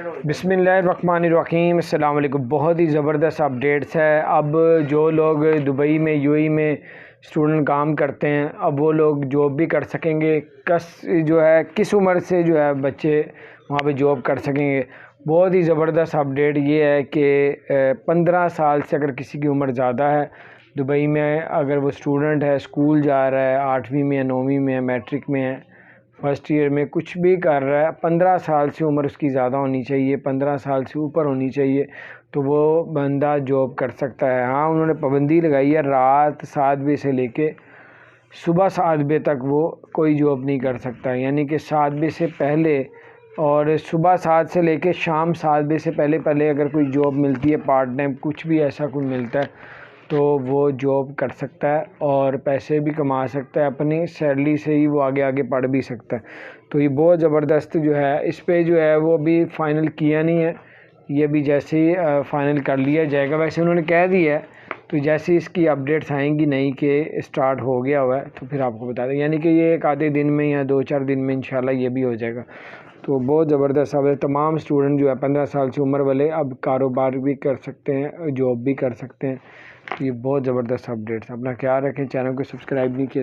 بسم اللہ الرحمن الرحیم، السلام علیکم۔ بہت ہی زبردست اپڈیٹس ہے۔ اب جو لوگ دبئی میں UAE میں اسٹوڈنٹ کام کرتے ہیں، اب وہ لوگ جاب بھی کر سکیں گے۔ کس عمر سے بچے وہاں پہ جاب کر سکیں گے۔ بہت ہی زبردست اپڈیٹ یہ ہے کہ 15 سال سے اگر کسی کی عمر زیادہ ہے دبئی میں، اگر وہ اسٹوڈنٹ ہے، اسکول جا رہا ہے، 8ویں میں ہے، 9ویں میں ہے، میٹرک میں ہے، فرسٹ ایئر میں کچھ بھی کر رہا ہے، 15 سال سے عمر اس کی زیادہ ہونی چاہیے، 15 سال سے اوپر ہونی چاہیے، تو وہ بندہ جاب کر سکتا ہے۔ ہاں، انہوں نے پابندی لگائی ہے، رات 7 بجے سے لے کے صبح 7 بجے تک وہ کوئی جاب نہیں کر سکتا، یعنی کہ 7 بجے سے پہلے اور صبح 7 سے لے کے شام 7 بجے سے پہلے اگر کوئی جاب ملتی ہے، پارٹ ٹائم کچھ بھی ایسا کوئی ملتا ہے تو وہ جاب کر سکتا ہے اور پیسے بھی کما سکتا ہے، اپنی سیلری سے ہی وہ آگے پڑھ بھی سکتا ہے۔ تو یہ بہت زبردست ہے۔ اس پہ وہ ابھی فائنل کیا نہیں ہے، یہ بھی جیسے ہی فائنل کر لیا جائے گا۔ ویسے انہوں نے کہہ دیا ہے، تو جیسے اس کی اپڈیٹس آئیں گی نہیں کہ اسٹارٹ ہو گیا ہوا ہے تو پھر آپ کو بتا دیں، یعنی کہ یہ ایک آدھے دن میں یا 2-4 دن میں انشاءاللہ یہ بھی ہو جائے گا۔ تو بہت زبردست ہے۔ تمام اسٹوڈنٹ 15 سال سے عمر والے اب کاروبار بھی کر سکتے ہیں، جاب بھی کر سکتے ہیں۔ تو یہ بہت زبردست اپڈیٹس۔ اپنا خیال رکھیں، چینل کو سبسکرائب نہیں کیا